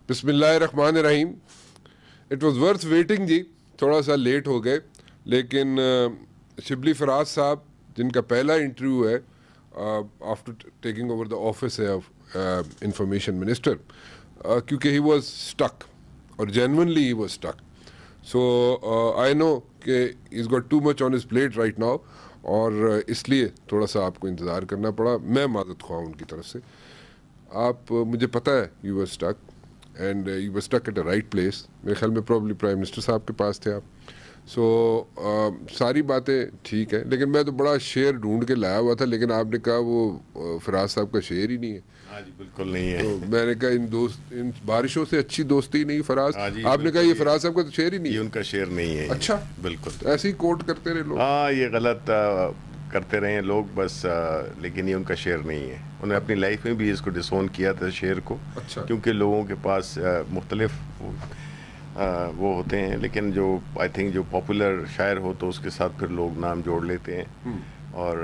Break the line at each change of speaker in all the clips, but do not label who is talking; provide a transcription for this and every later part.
بسم اللہ الرحمن الرحیم. اٹ واز ورتھ ویٹنگ جی, تھوڑا سا لیٹ ہو گئے, لیکن شبلی فراز صاحب جن کا پہلا انٹرویو ہے after taking over the office of information minister, کیونکہ ہی واز اسٹک اور جینونلی ہی واز اسٹک. سو آئی نو کہ is got too much on his plate right now, اور اس لیے تھوڑا سا آپ کو انتظار کرنا پڑا. میں معذرت خواہ ان کی طرف سے. آپ مجھے پتہ ہے you were stuck and you were stuck at a right place. میرے خیال میں پرابلی پرائم منسٹر صاحب کے پاس تھے آپ. سو ساری باتیں ٹھیک ہیں, لیکن میں تو بڑا شعر ڈھونڈ کے لایا ہوا تھا, لیکن آپ نے کہا وہ فراز صاحب کا شعر ہی نہیں ہے.
ہاں جی بالکل نہیں ہے.
تو میں نے کہا ان بارشوں سے اچھی دوستی نہیں فراز. آپ نے کہا یہ فراز صاحب کا تو شعر ہی نہیں ہے.
یہ ان کا شعر نہیں ہے.
اچھا
بالکل
ایسے ہی کوٹ کرتے رہے لوگ.
ہاں یہ غلط کرتے رہے ہیں لوگ بس, لیکن یہ ان کا شعر نہیں ہے. انہوں نے اپنی لائف میں بھی اس کو ڈسون کیا تھا شعر کو.
اچھا.
کیونکہ لوگوں کے پاس مختلف وہ ہوتے ہیں, لیکن جو آئی تھنک جو پاپولر شاعر ہو تو اس کے ساتھ پھر لوگ نام جوڑ لیتے ہیں, اور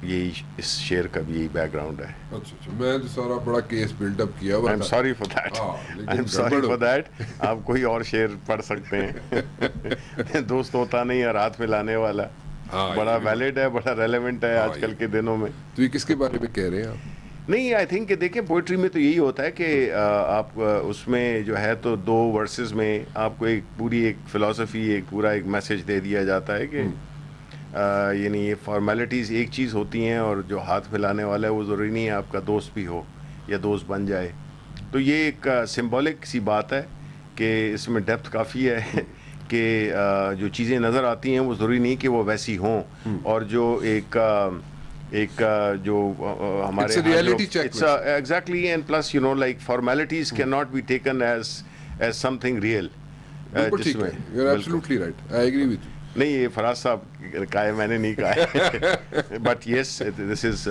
یہی اس شعر کا بھی یہی بیک گراؤنڈ ہے.
اچھا میں تو سارا بڑا کیس بلڈ اپ کیا ہوا.
I am sorry for that, I am sorry for that. آپ کوئی اور شعر پڑھ سکتے ہیں. دوست ہوتا نہیں اور ہاتھ ملانے والا بڑا ویلڈ ہے, بڑا ریلیونٹ ہے آج کل کے دنوں میں.
تو یہ کس کے بارے میں کہہ رہے ہیں آپ؟
نہیں آئی تھنک کہ دیکھیں پوئٹری میں تو یہی ہوتا ہے کہ آپ اس میں جو ہے تو دو ورسز میں آپ کو ایک پوری ایک فلاسفی, ایک پورا ایک میسج دے دیا جاتا ہے کہ یعنی یہ فارمیلٹیز ایک چیز ہوتی ہیں, اور جو ہاتھ پھیلانے والا ہے وہ ضروری نہیں ہے آپ کا دوست بھی ہو یا دوست بن جائے. تو یہ ایک سمبولک سی بات ہے کہ اس میں ڈیپتھ کافی ہے کہ جو چیزیں نظر آتی ہیں وہ ضروری نہیں کہ وہ ویسی ہوں, اور جو ایک جو ہمارے exactly, and plus you know like formalities can not be taken as something real. نہیں یہ فراز صاحب کہا ہے, میں نے نہیں کہا ہے, but yes this is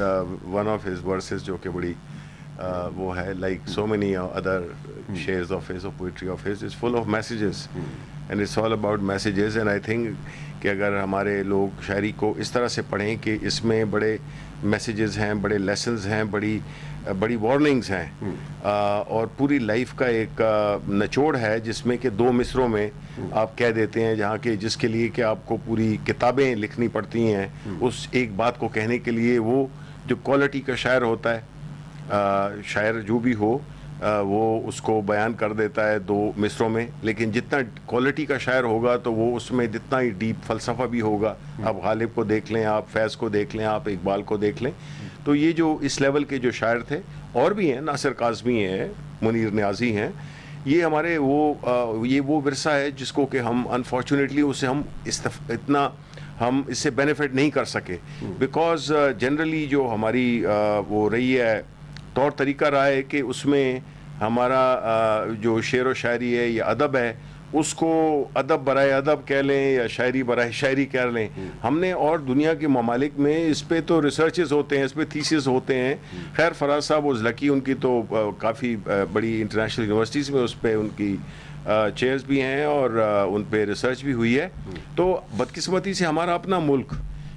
one of his verses جو کہ بڑی وہ ہے, like so many other shares of his اور poetry of his is full of messages, and it's all about messages. And I think کہ اگر ہمارے لوگ شاعری کو اس طرح سے پڑھیں کہ اس میں بڑے میسیجز ہیں, بڑے لیسنز ہیں, بڑی وارننگز ہیں, اور پوری لائف کا ایک نچوڑ ہے جس میں کہ دو مصروں میں آپ کہہ دیتے ہیں, جہاں کہ جس کے لیے کہ آپ کو پوری کتابیں لکھنی پڑتی ہیں اس ایک بات کو کہنے کے لیے. وہ جو کوالٹی کا شاعر ہوتا ہے, شاعر جو بھی ہو وہ اس کو بیان کر دیتا ہے دو مصروں میں, لیکن جتنا کوالٹی کا شاعر ہوگا تو وہ اس میں جتنا ہی ڈیپ فلسفہ بھی ہوگا. آپ غالب کو دیکھ لیں, آپ فیض کو دیکھ لیں, آپ اقبال کو دیکھ لیں. تو یہ جو اس لیول کے جو شاعر تھے, اور بھی ہیں, ناصر کاظمی ہیں, منیر نیازی ہیں, یہ ہمارے وہ ورثہ ہے جس کو کہ ہم انفارچونیٹلی اسے ہم اتنا ہم اس سے بینیفٹ نہیں کر سکے, بیکاز جنرلی جو ہماری وہ رہی ہے طور طریقہ رہا ہے کہ اس میں ہمارا جو شعر و شاعری ہے یا ادب ہے اس کو ادب برائے ادب کہہ لیں یا شاعری برائے شاعری کہہ لیں. ہم نے اور دنیا کے ممالک میں اس پہ تو ریسرچز ہوتے ہیں, اس پہ تھیسز ہوتے ہیں. خیر فراز صاحب واز لکی, ان کی تو کافی بڑی انٹرنیشنل یونیورسٹیز میں اس پہ ان کی چیئرز بھی ہیں اور ان پہ ریسرچ بھی ہوئی ہے. تو بدقسمتی سے ہمارا اپنا ملک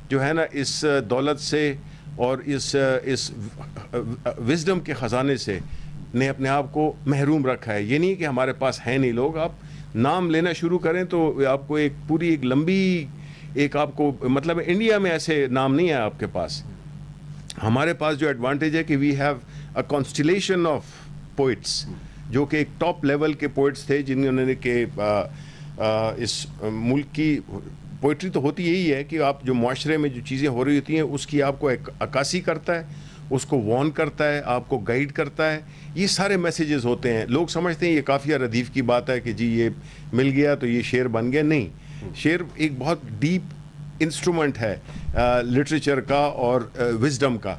جو ہے نا اس دولت سے اور اس وزڈم کے خزانے سے نے اپنے آپ کو محروم رکھا ہے. یہ نہیں کہ ہمارے پاس ہے نہیں لوگ, آپ نام لینا شروع کریں تو آپ کو ایک پوری ایک لمبی ایک آپ کو مطلب انڈیا میں ایسے نام نہیں ہے آپ کے پاس. ہمارے پاس جو ایڈوانٹیج ہے کہ we have a constellation of poets جو کہ ایک ٹاپ لیول کے پوئٹس تھے جنہوں نے کہ اس ملک کی پوئٹری تو ہوتی یہی ہے کہ آپ جو معاشرے میں جو چیزیں ہو رہی ہوتی ہیں اس کی آپ کو ایک عکاسی کرتا ہے, اس کو وارن کرتا ہے, آپ کو گائیڈ کرتا ہے. یہ سارے میسیجز ہوتے ہیں. لوگ سمجھتے ہیں یہ کافیہ ردیف کی بات ہے کہ جی یہ مل گیا تو یہ شعر بن گیا. نہیں, شعر ایک بہت ڈیپ انسٹرومنٹ ہے لٹریچر کا اور وزڈم کا,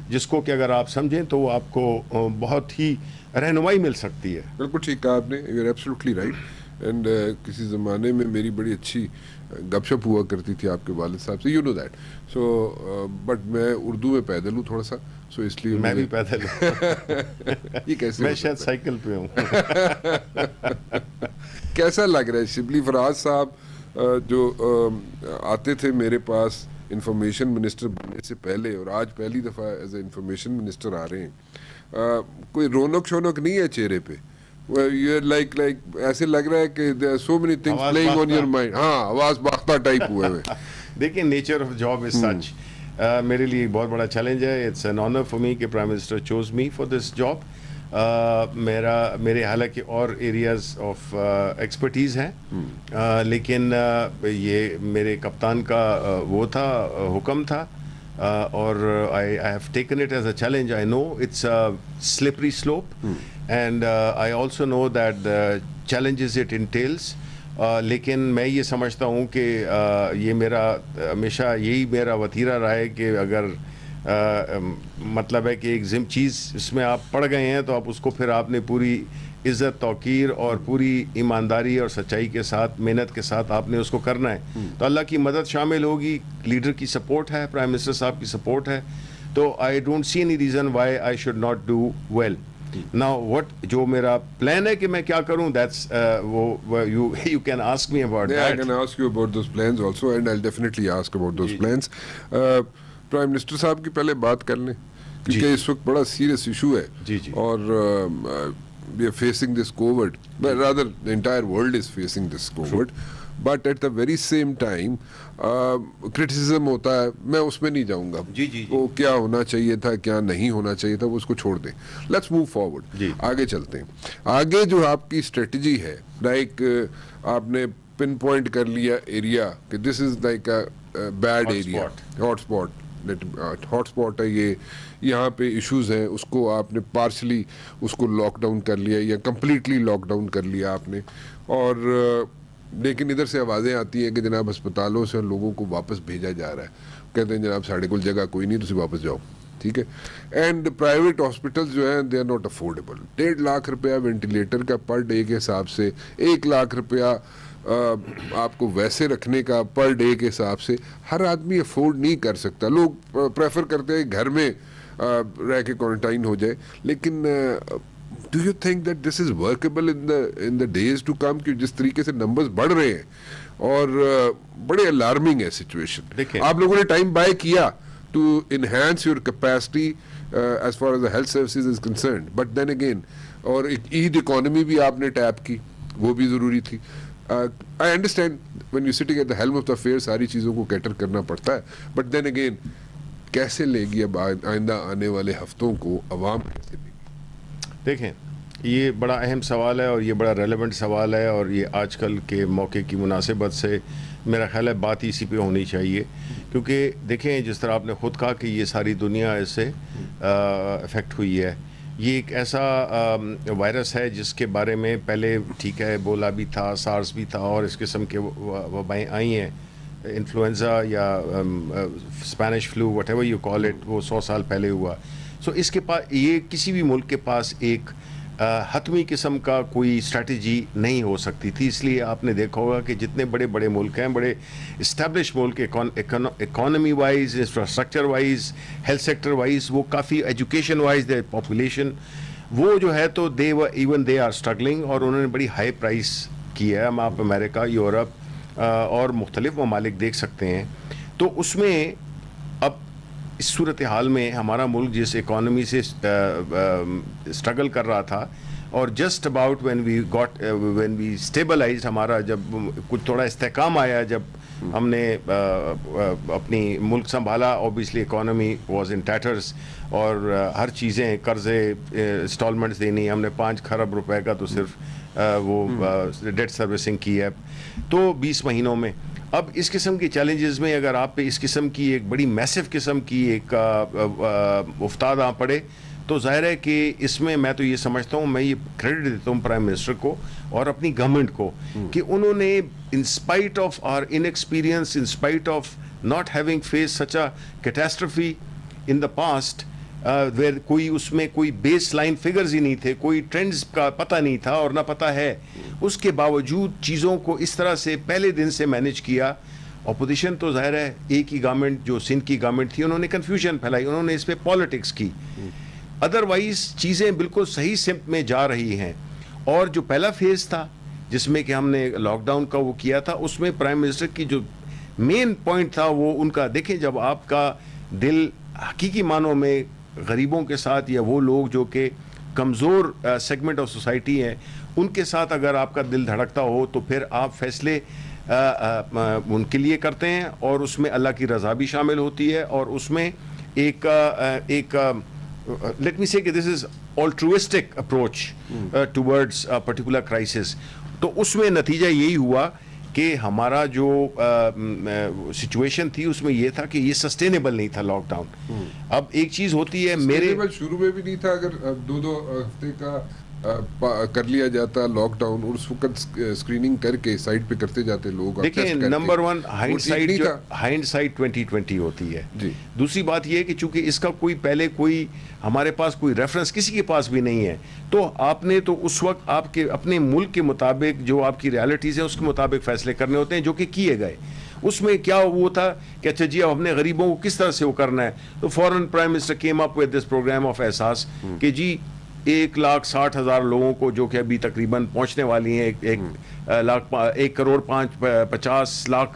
جس کو کہ اگر آپ سمجھیں تو آپ کو بہت ہی رہنمائی مل سکتی ہے.
بالکل ٹھیک کہا آپ نے, you are absolutely right. And کسی زمانے میں میری بڑی اچھی گپ شپ ہوا کرتی تھی آپ کے والد صاحب سے, you know that. So but میں اردو میں پیدل ہوں تھوڑا سا, سو اس لیے
میں بھی پیدل ہوں.
یہ کیسے
میں شاید سائیکل پہ ہوں.
کیسا لگ رہا ہے شبلی فراز صاحب جو آتے تھے میرے پاس انفارمیشن منسٹر بننے سے پہلے, اور آج پہلی دفعہ ایز اے انفارمیشن منسٹر آ رہے ہیں, کوئی رونق شونق نہیں ہے چہرے پہ؟ ایسے لگ رہا ہے کہ there are so many things playing on your mind. ہاں آواز باختہ ٹائپ ہوئے ہوئے.
دیکھیں nature of job is such. میرے لیے ایک بہت بڑا چیلنج ہے. It's an honour for me کہ prime minister choose me for this job. میرے حالانکہ اور ایریاز آف ایکسپرٹیز ہیں, لیکن یہ میرے کپتان کا وہ تھا, حکم تھا, اور I have taken it as a challenge. I know it's a slippery slope, and I also know that the challenges it entails. لیکن میں یہ سمجھتا ہوں کہ یہ میرا ہمیشہ یہی میرا وتیرہ رہا ہے کہ اگر مطلب ہے کہ ایک چیز اس میں آپ پڑ گئے ہیں تو آپ اس کو پھر آپ نے پوری عزت توقیر اور پوری ایمانداری اور سچائی کے ساتھ محنت کے ساتھ آپ نے اس کو کرنا ہے. تو اللہ کی مدد شامل ہوگی, لیڈر کی سپورٹ ہے, پرائم منسٹر صاحب کی سپورٹ ہے, تو I don't see any reason why I should not do well. Now what جو میرا پلان ہے کہ میں کیا کروں, that's you can ask me about that.
I can ask you about those plans also, and I'll definitely ask about those plans. Prime minister صاحب کی پہلے بات کر لیں کیونکہ اس وقت بڑا سیریس ایشو ہے, اور we are facing this COVID, but rather the entire world is facing this COVID. But at the very same time criticism ہوتا ہے, میں اس میں نہیں جاؤں گا, وہ کیا ہونا چاہیے تھا کیا نہیں ہونا چاہیے تھا وہ اس کو چھوڑ دیں. لیٹس موو فارورڈ, آگے چلتے ہیں. آگے جو آپ کی اسٹریٹجی ہے, لائک آپ نے پن پوائنٹ کر لیا ایریا کہ this is like a bad area, hot spot ہے یہ, یہاں پہ ایشوز ہیں, اس کو آپ نے پارشلی اس کو لاک ڈاؤن کر لیا یا کمپلیٹلی لاک ڈاؤن کر لیا آپ نے. اور لیکن ادھر سے آوازیں آتی ہیں کہ جناب ہسپتالوں سے لوگوں کو واپس بھیجا جا رہا ہے, کہتے ہیں جناب ساڑھے کل جگہ کوئی نہیں, تسی واپس جاؤ, ٹھیک ہے. اینڈ پرائیویٹ ہاسپٹل جو ہیں they are not affordable. 1.5 lakh روپیہ وینٹیلیٹر کا پر ڈے کے حساب سے, 1 لاکھ روپیہ آپ کو ویسے رکھنے کا پر ڈے کے حساب سے ہر آدمی افورڈ نہیں کر سکتا. لوگ پریفر کرتے ہیں گھر میں رہ کے کوارنٹائن ہو جائے. لیکن do you think that this is workable in the days to come, کہ جس طریقے سے نمبرز بڑھ رہے ہیں اور بڑے الارمنگ ہے سچویشن. آپ لوگوں نے ٹائم بائی کیا to enhance your capacity as far as the health services is concerned, but then again اور ایک عید اکانومی بھی آپ نے ٹیپ کی, وہ بھی ضروری تھی. I understand when you're sitting at the helm of the affair ساری چیزوں کو کیٹر کرنا پڑتا ہے, but then again کیسے لے گی اب آئندہ آنے والے ہفتوں کو عوام کیسے لے گی؟
دیکھیں یہ بڑا اہم سوال ہے اور یہ بڑا ریلیونٹ سوال ہے, اور یہ آج کل کے موقع کی مناسبت سے میرا خیال ہے بات اسی پہ ہونی چاہیے. کیونکہ دیکھیں جس طرح آپ نے خود کہا کہ یہ ساری دنیا اس سے افیکٹ ہوئی ہے. یہ ایک ایسا وائرس ہے جس کے بارے میں پہلے ٹھیک ہے بولا بھی تھا, سارس بھی تھا, اور اس قسم کے وبائیں آئی ہیں, انفلوئنزا یا Spanish flu what ever you call it, وہ 100 سال پہلے ہوا. سو اس کے پاس یہ کسی بھی ملک کے پاس ایک حتمی قسم کا کوئی اسٹریٹجی نہیں ہو سکتی تھی. اس لیے آپ نے دیکھا ہوگا کہ جتنے بڑے بڑے ملک ہیں, بڑے اسٹیبلش ملک, economy wise, infrastructure wise, health sector wise, وہ کافی ایجوکیشن وائز دے پاپولیشن وہ جو ہے تو ایون دے آر اسٹرگلنگ, اور انہوں نے بڑی ہائی پرائس کی ہے. ہم آپ امریکہ, یورپ اور مختلف ممالک دیکھ سکتے ہیں. تو اس میں اب اس صورتحال میں ہمارا ملک جس اکانومی سے اسٹرگل کر رہا تھا, اور جسٹ اباؤٹ وین وی اسٹیبلائزڈ, ہمارا جب کچھ تھوڑا استحکام آیا, جب ہم نے اپنی ملک سنبھالا, اوبیسلی اکانومی واز ان ٹیٹرز, اور ہر چیزیں قرضے انسٹالمنٹس دینی, ہم نے 5 کھرب روپے کا تو صرف وہ ڈیٹ سروسنگ کی ہے تو 20 مہینوں میں. اب اس قسم کے چیلنجز میں اگر آپ پہ اس قسم کی ایک بڑی میسو قسم کی ایک افتاد آ پڑے تو ظاہر ہے کہ اس میں میں تو یہ سمجھتا ہوں, میں یہ کریڈٹ دیتا ہوں پرائم منسٹر کو اور اپنی گورنمنٹ کو کہ انہوں نے in spite of our in experience, in spite of not having face such a catastrophe in the past, where کوئی اس میں کوئی بیس لائن فگرز ہی نہیں تھے, کوئی ٹرینڈز کا پتہ نہیں تھا اور نہ پتہ ہے, اس کے باوجود چیزوں کو اس طرح سے پہلے دن سے مینیج کیا. اپوزیشن تو ظاہر ہے ایک ہی گورنمنٹ جو سندھ کی گورنمنٹ تھی, انہوں نے کنفیوژن پھیلائی, انہوں نے اس پہ پالیٹکس کی. ادروائز چیزیں بالکل صحیح سمت میں جا رہی ہیں. اور جو پہلا فیز تھا جس میں کہ ہم نے لاک ڈاؤن کا وہ کیا تھا, اس میں پرائم منسٹر کی جو مین پوائنٹ تھا وہ ان کا, دیکھیں جب آپ کا دل حقیقی معنوں میں غریبوں کے ساتھ یا وہ لوگ جو کہ کمزور سیگمنٹ آف سوسائٹی ہیں ان کے ساتھ اگر آپ کا دل دھڑکتا ہو تو پھر آپ فیصلے ان کے لیے کرتے ہیں, اور اس میں اللہ کی رضا بھی شامل ہوتی ہے, اور اس میں ایک let me say کہ this is altruistic approach towards a particular crisis. تو اس میں نتیجہ یہی ہوا کہ ہمارا جو سچویشن تھی اس میں یہ تھا کہ یہ سسٹینیبل نہیں تھا لاک ڈاؤن. اب ایک چیز ہوتی ہے, میرے
شروع میں بھی نہیں تھا, اگر 2 ہفتے کا کر لیا جاتا لاک ڈاؤن اور اس وقت اسکریننگ کر کے سائٹ پہ کرتے جاتے لوگ.
دیکھیں نمبر 1 ہائنڈ سائٹ 2020 ہوتی ہے. دوسری بات یہ ہے کہ چونکہ اس کا کوئی ہمارے پاس کوئی ریفرنس کسی کے پاس بھی نہیں ہے, تو آپ نے تو اس وقت آپ کے اپنے ملک کے مطابق جو آپ کی ریالٹیز ہیں اس کے مطابق فیصلے کرنے ہوتے ہیں, جو کہ کیے گئے. اس میں کیا وہ تھا کہ اچھا جی اب ہم نے غریبوں کو کس طرح سے وہ کرنا ہے, تو فوراً prime minister came up with this program of Ehsaas کہ جی 1,60,000 لوگوں کو جو کہ ابھی تقریباً پہنچنے والی ہیں 1,50,00,000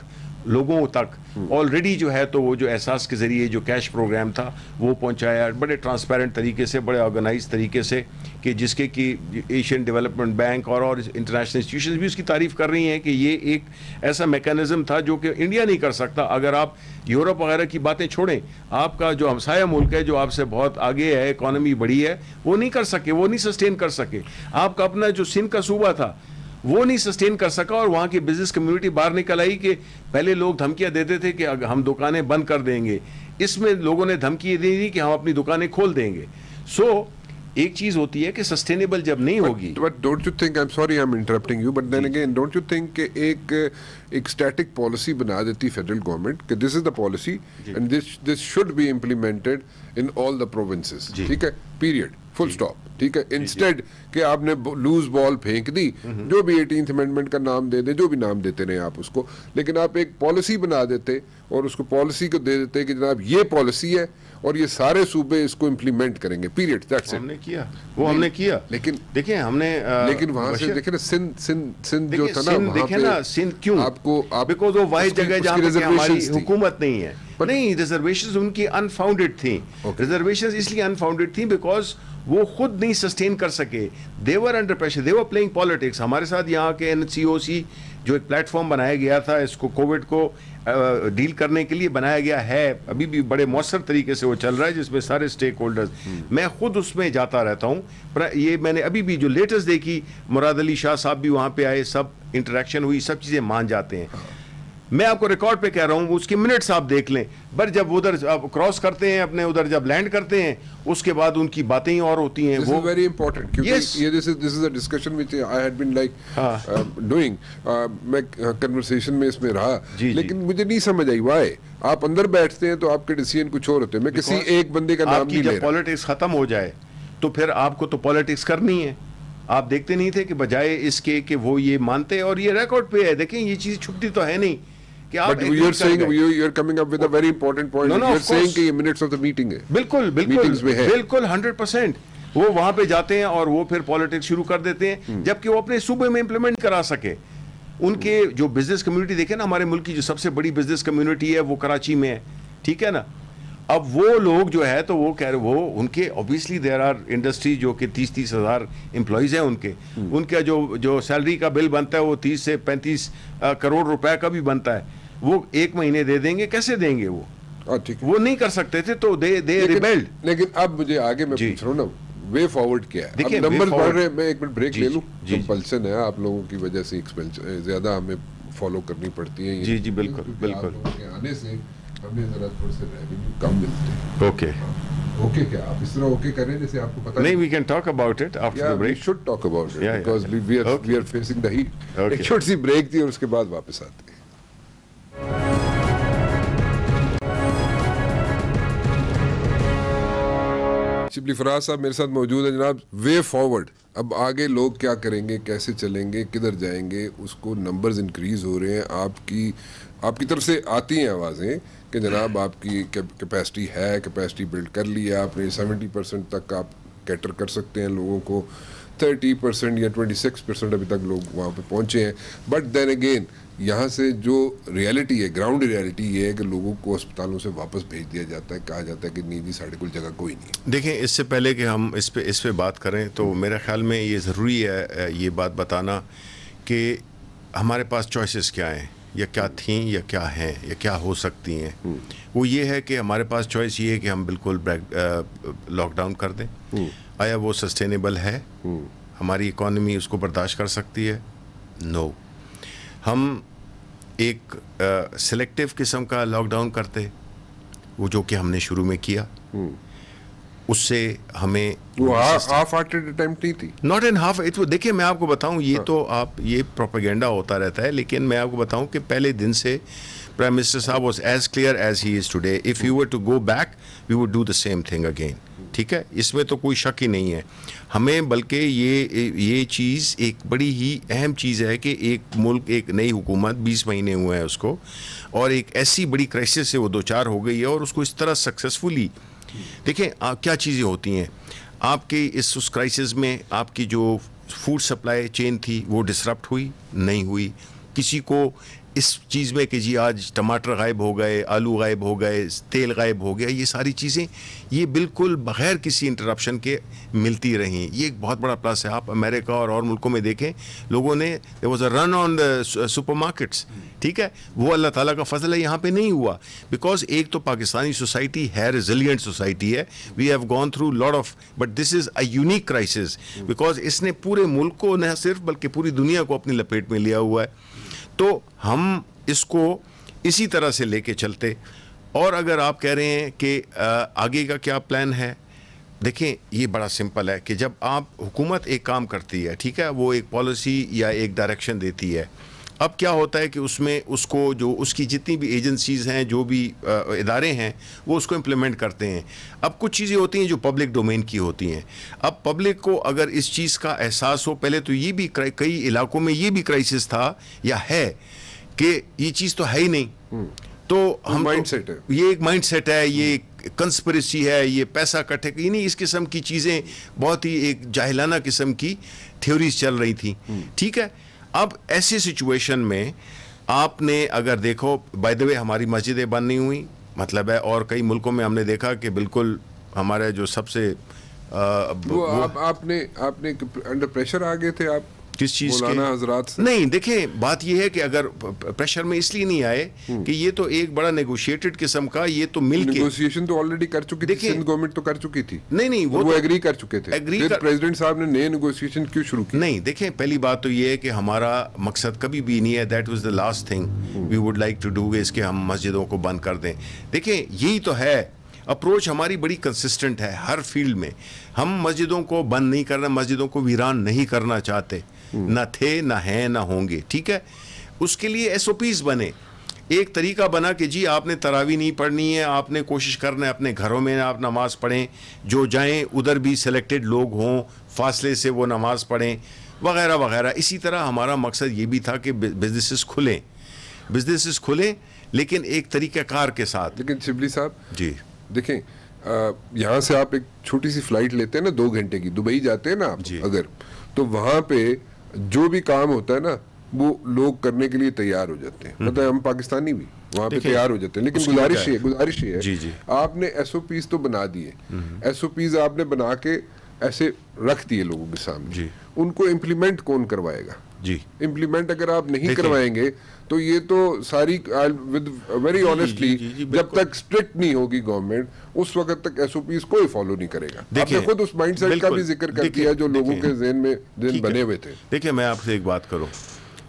لوگوں تک آلریڈی جو ہے, تو وہ جو احساس کے ذریعے جو کیش پروگرام تھا وہ پہنچایا بڑے ٹرانسپیرنٹ طریقے سے, بڑے آرگنائز طریقے سے, کہ جس کے کہ ایشین ڈیولپمنٹ بینک اور انٹرنیشنل انسٹیٹیوشنز بھی اس کی تعریف کر رہی ہیں کہ یہ ایک ایسا میکانزم تھا جو کہ انڈیا نہیں کر سکتا. اگر آپ یورپ وغیرہ کی باتیں چھوڑیں, آپ کا جو ہمسایہ ملک ہے جو آپ سے بہت آگے ہے, اکانومی بڑی ہے, وہ نہیں کر سکے, وہ نہیں سسٹین کر سکے. آپ کا اپنا جو سندھ کا صوبہ تھا وہ نہیں سسٹین کر سکا, اور وہاں کی بزنس کمیونٹی باہر نکل آئی کہ پہلے لوگ دھمکیاں دیتے تھے کہ ہم دکانیں بند کر دیں گے, اس میں لوگوں نے دھمکی دی تھی کہ ہم اپنی دکانیں کھول دیں گے. سو ایک چیز ہوتی ہے کہ سسٹینیبل جب نہیں ہوگی.
But don't you think, I'm sorry I'm interrupting you, but then again don't you think کہ ایک static policy بنا دیتی federal government کہ this is the policy and this should be implemented in all the provinces, ٹھیک ہے, period, full stop, ٹھیک ہے, instead کہ آپ نے لوز بال پھینک دی, جو بھی 18th amendment کا نام دے دیں, جو بھی نام دیتے رہے آپ اس کو, لیکن آپ ایک پالیسی بنا دیتے اور اس کو پالیسی کو دے دیتے کہ جناب یہ پالیسی ہے اور یہ سارے صوبے اس کو امپلیمنٹ کریں گے, پیریڈ.
ہم نے کیا, وہ ہم نے کیا,
لیکن
دیکھیں ہم نے,
لیکن وہاں سے دیکھیں نا سندھ جو تھا نا,
دیکھیں نا سندھ کیوں, بیکاز وہ واحد جگہ جہاں پہ ہماری حکومت نہیں ہے. نہیں, ریزرویشنز ان کی انفاؤنڈیڈ تھیں. ریزرویشنز اس لیے انفاؤنڈیڈ تھیں بیکاز وہ خود نہیں سسٹین کر سکے. they were under pressure, they were playing politics. ہمارے ساتھ یہاں کے NCOC جو ایک پلیٹ فارم بنایا گیا تھا, اس کو کووڈ کو ڈیل کرنے کے لیے بنایا گیا ہے, ابھی بھی بڑے مؤثر طریقے سے وہ چل رہا ہے, جس میں سارے اسٹیک ہولڈرز, میں خود اس میں جاتا رہتا ہوں. یہ میں نے ابھی بھی جو لیٹسٹ دیکھی, مراد علی شاہ صاحب بھی وہاں پہ آئے, سب انٹریکشن ہوئی, سب چیزیں مان جاتے ہیں. میں آپ کو ریکارڈ پہ کہہ رہا ہوں, اس کے منٹس آپ دیکھ لیں. پر جب ادھر کراس کرتے ہیں اپنے, ادھر جب لینڈ کرتے ہیں, اس کے بعد ان کی باتیں ہی اور ہوتی ہیں. وہ
ویری امپورٹنٹ, کیونکہ this is a discussion which I had been like doing. میں کنورسیشن میں اس میں رہا, لیکن مجھے نہیں سمجھ آئی why آپ اندر بیٹھتے ہیں تو آپ کے ڈیسیژن کچھ اور ہوتے ہیں. میں کسی ایک بندے کا نام نہیں لے رہا.
جب پالیٹکس ختم ہو جائے تو پھر آپ کو تو پالیٹکس کرنی ہے. آپ دیکھتے نہیں تھے کہ بجائے اس کے کہ وہ یہ مانتے, اور یہ ریکارڈ پہ ہے, دیکھیں یہ چیز چھپتی تو ہے نہیں.
But you're saying you're coming up with a very important point.
No,
you're
of
saying
course.
کہ یہ minutes of the meeting ہے.
بالکل بالکل 100%. وہ وہاں پہ جاتے ہیں اور وہ پھر پالیٹکس شروع کر دیتے ہیں, جبکہ وہ اپنے صوبے میں امپلیمنٹ کرا سکے. ان کے جو بزنس کمیونٹی دیکھیں نا, ہمارے ملک کی جو سب سے بڑی بزنس کمیونٹی ہے وہ کراچی میں ہے, ٹھیک ہے نا. اب وہ لوگ جو ہے تو وہ کہہ رہے, وہ ان کے اوبیسلی دیر آر انڈسٹری جو کہ 30 ہزار امپلائیز ہیں ان کا جو سیلری کا بل بنتا ہے وہ 30 سے 35 کروڑ روپے کا بھی بنتا ہے. وہ ایک مہینے دے دیں گے, کیسے دیں گے, وہ نہیں کر سکتے تھے, تو دے ریبیلڈ.
لیکن اب مجھے آگے میں پوچھ رہا ہوں نا, وے فارورڈ کیا ہے. اب نمبر بڑھ رہے ہیں, میں ایک منٹ بریک لے لوں. کمپلشن ہے آپ لوگوں کی وجہ سے, زیادہ ہمیں فالو کرنی پڑتی ہے.
جی بالکل.
آنے سے ہمیں ذرا تھوڑے سے ریونیو کم ملتے ہیں. اوکے کیا آپ اس طرح اوکے کریں جیسے آپ کو پتہ
نہیں. We can talk about it after the break.
We should talk about it because we are facing the heat. ایک چھوٹی سی بریک تھی اور اس کے بعد واپس آتے ہیں. شبلی فراز صاحب میرے ساتھ موجود ہے. جناب, وے فارورڈ, اب آگے لوگ کیا کریں گے, کیسے چلیں گے, کدھر جائیں گے, اس کو نمبرز انکریز ہو رہے ہیں. آپ کی طرف سے آتی ہیں آوازیں کہ جناب آپ کی کیپیسٹی ہے, کیپیسٹی بلڈ کر لی ہے آپ نے, 70% تک آپ کیٹر کر سکتے ہیں لوگوں کو, 30% یا 26% ابھی تک لوگ وہاں پہ پہنچے ہیں. بٹ دین اگین یہاں سے جو ریالٹی ہے, گراؤنڈ ریالٹی یہ ہے کہ لوگوں کو اسپتالوں سے واپس بھیج دیا جاتا ہے, کہا جاتا ہے کہ نہیں جی ساڑھے کوئی جگہ کوئی نہیں.
دیکھیں اس سے پہلے کہ ہم اس پہ بات کریں تو میرے خیال میں یہ ضروری ہے یہ بات بتانا کہ ہمارے پاس چوائسیز کیا ہیں, یا کیا تھیں, یا کیا ہیں, یا کیا ہو سکتی ہیں. وہ یہ ہے کہ ہمارے پاس چوائس یہ ہے کہ ہم بالکل لاک ڈاؤن کر دیں. آیا وہ سسٹینیبل ہے؟ ہماری اکانومی اس کو برداشت کر سکتی ہے؟ نو. ہم ایک سلیکٹیو قسم کا لاک ڈاؤن کرتے, وہ جو کہ ہم نے شروع میں کیا, اس سے ہمیں
ہاف ہارٹڈ اٹیمپٹ نہیں تھی.
Not an half. دیکھیں میں آپ کو بتاؤں, یہ تو آپ یہ پروپیگنڈا ہوتا رہتا ہے, لیکن میں آپ کو بتاؤں کہ پہلے دن سے پرائم منسٹر صاحب was as clear as he is today. If you were to go back we would do the same thing again. ٹھیک ہے, اس میں تو کوئی شک ہی نہیں ہے. ہمیں بلکہ یہ چیز ایک بڑی ہی اہم چیز ہے کہ ایک ملک, ایک نئی حکومت 20 مہینے ہوئے ہیں اس کو, اور ایک ایسی بڑی کرائسس سے وہ دوچار ہو گئی ہے, اور اس کو اس طرح سکسیزفلی. دیکھیں کیا چیزیں ہوتی ہیں آپ کے اس کرائسس میں. آپ کی جو فوڈ سپلائی چین تھی وہ ڈسرپٹ ہوئی نہیں ہوئی. کسی کو اس چیز میں کہ جی آج ٹماٹر غائب ہو گئے, آلو غائب ہو گئے, تیل غائب ہو گیا, یہ ساری چیزیں یہ بالکل بغیر کسی انٹرپشن کے ملتی رہیں. یہ ایک بہت بڑا پلس ہے. آپ امریکہ اور ملکوں میں دیکھیں, لوگوں نے there was a run on the super markets. ٹھیک ہے, وہ اللہ تعالیٰ کا فضل ہے, یہاں پہ نہیں ہوا. بیکاز ایک تو پاکستانی سوسائٹی ہے ریزیلینٹ سوسائٹی ہے. We have gone through lot of, but this is a unique crisis because اس نے پورے ملک کو نہ صرف بلکہ پوری دنیا کو اپنی لپیٹ میں لیا ہوا ہے. تو ہم اس کو اسی طرح سے لے کے چلتے. اور اگر آپ کہہ رہے ہیں کہ آگے کا کیا پلان ہے, دیکھیں یہ بڑا سمپل ہے کہ جب آپ حکومت ایک کام کرتی ہے, ٹھیک ہے, وہ ایک پالیسی یا ایک ڈائریکشن دیتی ہے. اب کیا ہوتا ہے کہ اس میں اس کو جو اس کی جتنی بھی ایجنسیز ہیں, جو بھی ادارے ہیں, وہ اس کو امپلیمنٹ کرتے ہیں. اب کچھ چیزیں ہوتی ہیں جو پبلک ڈومین کی ہوتی ہیں. اب پبلک کو اگر اس چیز کا احساس ہو, پہلے تو یہ بھی کئی علاقوں میں یہ بھی کرائسس تھا یا ہے کہ یہ چیز تو ہے ہی نہیں, تو ہم یہ ایک مائنڈ سیٹ ہے, یہ کنسپریسی ہے, یہ پیسہ کٹے, نہیں, اس قسم کی چیزیں بہت ہی ایک جاہلانہ قسم کی تھیوریز چل رہی تھیں. ٹھیک ہے, اب ایسی سچویشن میں آپ نے اگر دیکھو, بائی دا وے ہماری مسجدیں بند نہیں ہوئی, مطلب ہے, اور کئی ملکوں میں ہم نے دیکھا کہ بالکل ہمارے جو سب سے
آپ نے انڈر پریشر آ گئے تھے آپ
کس چیز کے
حضرات سے؟
نہیں, دیکھیں بات یہ ہے کہ اگر پریشر میں اس لیے نہیں آئے کہ یہ تو ایک بڑا نیگوشیٹڈ قسم کا, یہ تو مل کے
نیگوشیشن تو آلریڈی کر چکی تھی, سندھ گورنمنٹ تو کر چکی تھی.
نہیں
وہ ایگری کر چکے تھے, پھر پریزیڈنٹ صاحب نے نئے نیگوشیشن کیوں شروع کی؟
نہیں, دیکھیں پہلی بات تو یہ ہے کہ ہمارا مقصد کبھی بھی نہیں ہے, that was the last thing we would like to do, اس کے ہم مسجدوں کو بند کر دیں. دیکھیں یہی تو ہے اپروچ ہماری, بڑی کنسسٹنٹ ہے ہر فیلڈ میں. ہم مسجدوں کو بند نہیں کرنا, مسجدوں کو ویران نہیں کرنا چاہتے, نہ تھے, نہ ہیں, نہ ہوں گے. ٹھیک ہے, اس کے لیے ایس او پیز بنے. ایک طریقہ بنا کہ جی آپ نے تراویح نہیں پڑھنی ہے, آپ نے کوشش کرنا ہے اپنے گھروں میں آپ نماز پڑھیں, جو جائیں ادھر بھی سلیکٹڈ لوگ ہوں, فاصلے سے وہ نماز پڑھیں وغیرہ وغیرہ. اسی طرح ہمارا مقصد یہ بھی تھا کہ بزنسز کھلیں لیکن ایک طریقہ کار کے ساتھ.
لیکن شبلی صاحب
جی
دیکھیں, یہاں سے آپ ایک چھوٹی سی فلائٹ لیتے ہیں نا 2 گھنٹے کی, دبئی جاتے ہیں نا آپ, اگر تو وہاں پہ جو بھی کام ہوتا ہے نا وہ لوگ کرنے کے لیے تیار ہو جاتے ہیں. مطلب ہم پاکستانی بھی وہاں پہ تیار ہو جاتے ہیں, لیکن گزارش یہ ہے آپ نے ایس او پیز تو بنا دیے, ایس او پیز آپ نے بنا کے ایسے رکھ دیے لوگوں کے سامنے, ان کو امپلیمنٹ کون کروائے گا؟
جی
امپلیمنٹ اگر آپ نہیں کروائیں گے تو یہ تو ساری ویری آنیسٹلی جب تک اسٹرکٹ نہیں ہوگی گورنمنٹ, اس وقت تک ایس او پیز کوئی فالو نہیں کرے گا. آپ نے خود اس مائنڈ سیٹ کا بھی ذکر کر دیا جو لوگوں کے ذہن میں بنے ہوئے تھے.
دیکھیں میں آپ سے ایک بات کروں,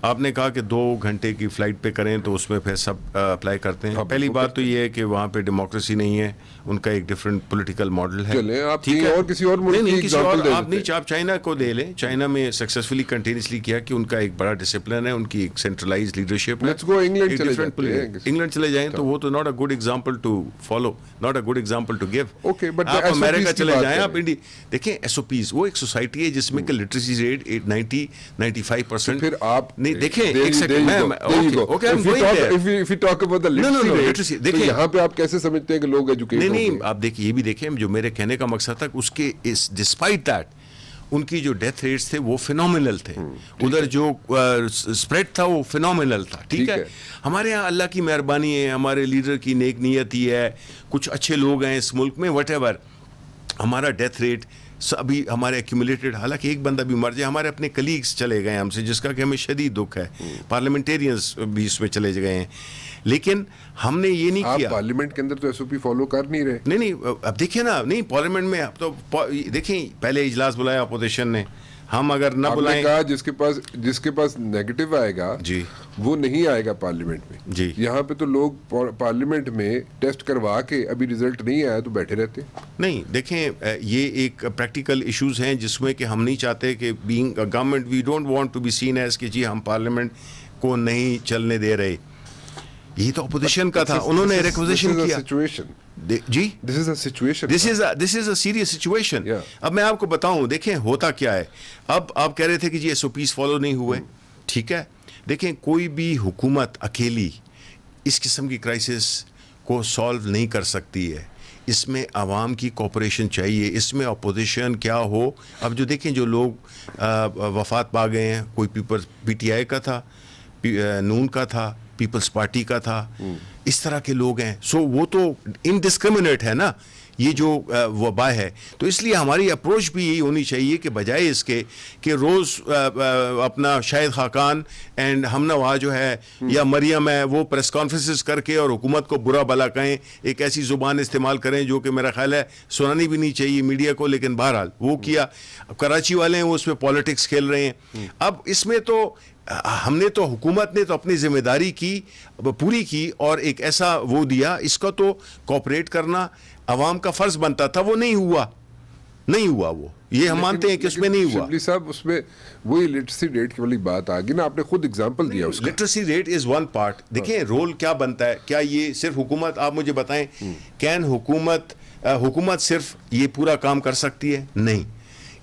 آپ نے کہا کہ 2 گھنٹے کی فلائٹ پہ کریں تو اس میں پھر سب اپلائی کرتے ہیں. پہلی بات تو یہ ہے کہ وہاں پہ ڈیموکریسی نہیں ہے, ان کا ایک ڈفرینٹ پولیٹیکل ماڈل ہے.
ٹھیک ہے, اور کسی اور ملک کی ایگزامپل دے
آپ نہیں, آپ چائنا کو دے لیں. چائنا میں سکسیسفلی کنٹینیوسلی کیا کہ ان کا ایک بڑا ڈسپلن ہے, ان کی ایک سینٹرلائز لیڈرشپ ہے. انگلینڈ چلے جائیں تو وہ تو not a good example to follow, not a good example to give. آپ امریکہ چلے جائیں, آپ دیکھیں ایس او پیز, وہ ایک سوسائٹی ہے جس میں کہ لٹریسی ریٹ 90-95%.
پھر آپ
دیکھیں ایک سیکنڈ, دیکھیں
یہاں پہ آپ کیسے سمجھتے ہیں کہ لوگ ایجوکیٹ؟
نہیں, آپ دیکھیں یہ بھی دیکھیں, جو میرے کہنے کا مقصد تھا اس کے ڈسپائٹ دیٹ
ان کی جو ڈیتھ ریٹس تھے وہ فینومینل تھے, ادھر جو اسپریڈ تھا وہ فینومینل تھا. ٹھیک ہے, ہمارے یہاں اللہ کی مہربانی ہے, ہمارے لیڈر کی نیک نیتی ہے, کچھ اچھے لوگ ہیں اس ملک میں, وٹ ایور, ہمارا ڈیتھ ریٹ ابھی ہمارے ایکومولیٹڈ, حالانکہ ایک بندہ بھی مر جائے, ہمارے اپنے کلیگز چلے گئے ہم سے, جس کا کہ ہمیں شدید دکھ ہے, پارلیمنٹیرینز بھی اس میں چلے گئے ہیں, لیکن ہم نے یہ نہیں کیا.
پارلیمنٹ کے اندر تو ایس او پی فالو کر نہیں رہے.
نہیں, اب دیکھیں نا, نہیں پارلیمنٹ میں اب تو دیکھیں پہلے اجلاس بلایا اپوزیشن نے, ہم اگر نہ بلائیں,
کہا جس کے پاس نیگیٹو آئے گا
جی
وہ نہیں آئے گا پارلیمنٹ میں.
جی
یہاں پہ تو لوگ پارلیمنٹ میں ٹیسٹ کروا کے ابھی ریزلٹ نہیں آیا تو بیٹھے رہتے.
نہیں دیکھیں, یہ ایک پریکٹیکل ایشوز ہیں جس میں کہ ہم نہیں چاہتے کہ being government we don't want to be seen as کہ جی ہم پارلیمنٹ کو نہیں چلنے دے رہے. یہی تو اپوزیشن کا تھا, انہوں نے ریکوزیشن کیا. جی
دس
از اے سیریس سچویشن. اب میں آپ کو بتاؤں, دیکھیں ہوتا کیا ہے. اب آپ کہہ رہے تھے کہ جی ایس او پیز فالو نہیں ہوئے, ٹھیک ہے, دیکھیں کوئی بھی حکومت اکیلی اس قسم کی کرائسس کو سالو نہیں کر سکتی ہے, اس میں عوام کی کوپریشن چاہیے, اس میں اپوزیشن کیا ہو. اب جو دیکھیں جو لوگ وفات پا گئے ہیں, کوئی پی ٹی آئی کا تھا, نون کا تھا, پیپلز پارٹی کا تھا, اس طرح کے لوگ ہیں. سو وہ تو انڈسکریمنیٹ ہے نا یہ جو وبا ہے. تو اس لیے ہماری اپروچ بھی یہی ہونی چاہیے کہ بجائے اس کے کہ روز اپنا شاہد خاقان اینڈ ہم نوا جو ہے یا مریم ہے وہ پریس کانفرنسز کر کے اور حکومت کو برا بھلا کہیں, ایک ایسی زبان استعمال کریں جو کہ میرا خیال ہے سنانی بھی نہیں چاہیے میڈیا کو, لیکن بہرحال وہ کیا. کراچی والے ہیں وہ اس میں پالیٹکس کھیل رہے ہیں. اب اس میں تو ہم نے تو, حکومت نے تو اپنی ذمہ داری کی پوری کی اور ایک ایسا وہ دیا, اس کا تو کوپریٹ کرنا عوام کا فرض بنتا تھا, وہ نہیں ہوا وہ, یہ ہم مانتے ہیں کہ اس میں نہیں ہوا.
شبلی صاحب اس میں وہی لٹریسی ریٹ کی والی بات آ گئی نا, آپ نے خود اگزامپل دیا اس کا.
Literacy rate is one part. دیکھیں رول کیا بنتا ہے, کیا یہ صرف حکومت, آپ مجھے بتائیں کین حکومت صرف یہ پورا کام کر سکتی ہے؟ نہیں,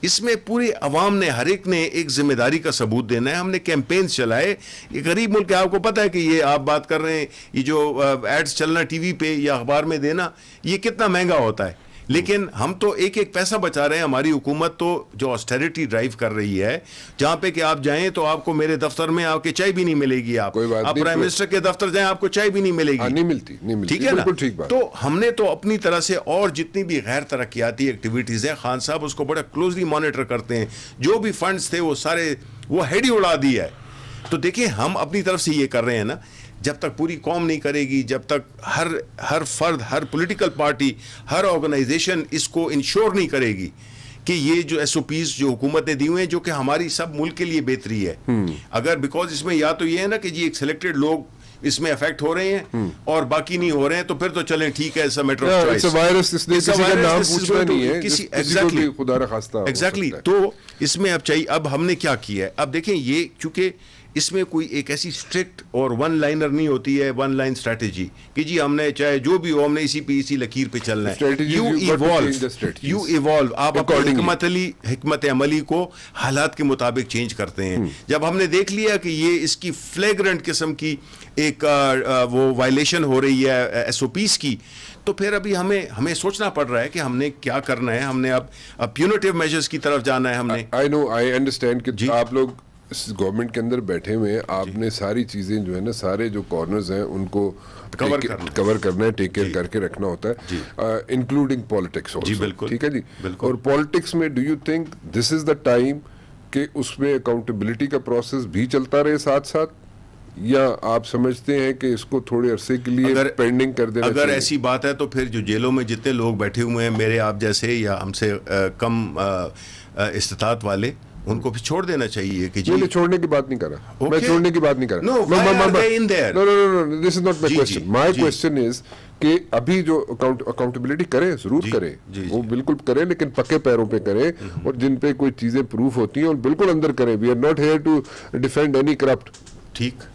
اس میں پوری عوام نے, ہر ایک نے ایک ذمہ داری کا ثبوت دینا ہے. ہم نے کیمپینز چلائے, یہ غریب ملک ہے, آپ کو پتہ ہے کہ یہ آپ بات کر رہے ہیں, یہ جو ایڈز چلنا ٹی وی پہ یا اخبار میں دینا, یہ کتنا مہنگا ہوتا ہے, لیکن ہم تو ایک ایک پیسہ بچا رہے ہیں. ہماری حکومت تو جو آسٹیریٹی ڈرائیو کر رہی ہے, جہاں پہ کہ آپ جائیں تو آپ کو میرے دفتر میں آپ کے چائے بھی نہیں ملے گی, آپ پرائم منسٹر کے دفتر جائیں آپ کو چائے بھی نہیں ملے گی,
نہیں ملتی.
ٹھیک ہے نا. تو ہم نے تو اپنی طرح سے اور جتنی بھی غیر ترقیاتی ایکٹیویٹیز ہیں, خان صاحب اس کو بڑا کلوزلی مانیٹر کرتے ہیں, جو بھی فنڈز تھے وہ سارے وہ ہیڈ ہی اڑا دیا ہے. تو دیکھیں ہم اپنی طرف سے یہ کر رہے ہیں نا, جب تک پوری قوم نہیں کرے گی, جب تک ہر فرد, ہر پولیٹیکل پارٹی, ہر آرگنائزیشن اس کو انشور نہیں کرے گی کہ یہ جو ایس او پیز جو حکومت نے دی ہوئے ہیں جو کہ ہماری سب ملک کے لیے بہتری ہے, اگر بیکاز اس میں یا تو یہ ہے نا کہ جی ایک سلیکٹڈ لوگ اس میں افیکٹ ہو رہے ہیں اور باقی نہیں ہو رہے ہیں, تو پھر تو چلیں ٹھیک ہے, ایسا میٹر آف چوائس,
وائرس اس نے کسی کا نام پوچھنا نہیں ہے, کسی
ایگزیکٹلی
خدا نہ خواستہ.
ایگزیکٹلی. تو اس میں اب چاہیے, اب ہم نے کیا کیا ہے, اب دیکھیں یہ چونکہ اس میں کوئی ایک ایسی اسٹرکٹ اور ون لائنر نہیں ہوتی ہے, ون لائن اسٹریٹجی کہ جی ہم نے چاہے جو بھی ہو ہم نے اسی لکیر پہ چلنا ہے. یو ایوالو, آپ اپنی حکمت عملی کو حالات کے مطابق چینج کرتے ہیں. جب ہم نے دیکھ لیا کہ یہ اس کی فلیگرنٹ قسم کی ایک وہ وائلیشن ہو رہی ہے ایس او پیز کی, تو پھر ابھی ہمیں سوچنا پڑ رہا ہے کہ ہم نے کیا کرنا ہے. ہم نے اب پیونیٹیو میجرز کی طرف جانا ہے. ہم نے
آئی انڈرسٹینڈ کہ آپ لوگ گورنمنٹ کے اندر بیٹھے ہوئے ہیں, آپ نے ساری چیزیں جو ہے نا, سارے جو کارنرز ہیں ان کو کور کرنا ہے, ٹیک کیئر کر کے رکھنا ہوتا ہے, انکلوڈنگ پالیٹکس آلسو. ٹھیک ہے جی. اور پالیٹکس میں do you think this is the time کہ اس میں اکاؤنٹیبلٹی کا پروسیس بھی چلتا رہے ساتھ ساتھ, یا آپ سمجھتے ہیں کہ اس کو تھوڑے عرصے کے لیے پینڈنگ کر دینا
اگر ایسی بات ہے تو پھر جو جیلوں میں جتنے لوگ بیٹھے ہوئے ہیں میرے آپ جیسے یا ہم سے کم استطاعت والے, ان کو بھی چھوڑ دینا چاہیے کہ جی.
چھوڑنے کی بات نہیں کر رہا, میں چھوڑنے کی بات نہیں کر رہا. This is not my question. My question is کہ ابھی جو اکاؤنٹیبلٹی کریں, ضرور کریں, وہ بالکل کریں, لیکن پکے پیروں پہ کریں, اور جن پہ کوئی چیزیں پروف ہوتی ہیں اور بالکل اندر کریں. We are not here to defend any corrupt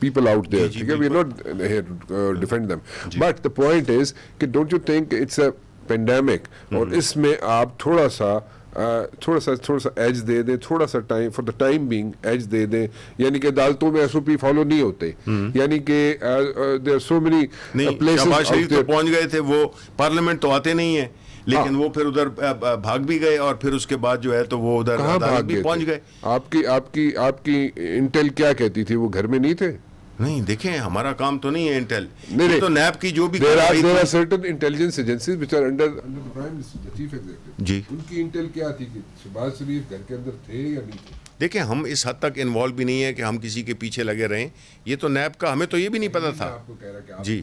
people out there. We are not here to defend them. But the point is کہ don't you think it's a pandemic, اور اس میں آپ تھوڑا سا تھوڑا سا ایج دے دیں, تھوڑا سا time for the time being ایج دے دیں, یعنی کہ عدالتوں میں SOP فالو نہیں ہوتے, یعنی کہ there are so many places.
Shahbaz شریف تو پہنچ گئے تھے, وہ پارلیمنٹ تو آتے نہیں ہیں, لیکن وہ پھر ادھر بھاگ بھی گئے, اور پھر اس کے بعد جو ہے تو وہ ادھر عدالت بھی پہنچ گئے.
آپ کی انٹیل کیا کہتی تھی, وہ گھر میں نہیں تھے؟
نہیں, دیکھیں ہمارا کام تو نہیں ہے انٹیل, تو نیب کی جو بھی
there are certain intelligence agencies which are under the Prime Minister, the Chief Executive.
جی,
ان کی انٹیل کیا تھی کہ شہباز شریف گھر کے اندر تھے یا نہیں تھے؟
دیکھیں ہم اس حد تک انوالو بھی نہیں ہے کہ ہم کسی کے پیچھے لگے رہیں, یہ تو نیب کا, ہمیں تو یہ بھی نہیں پتا تھا. جی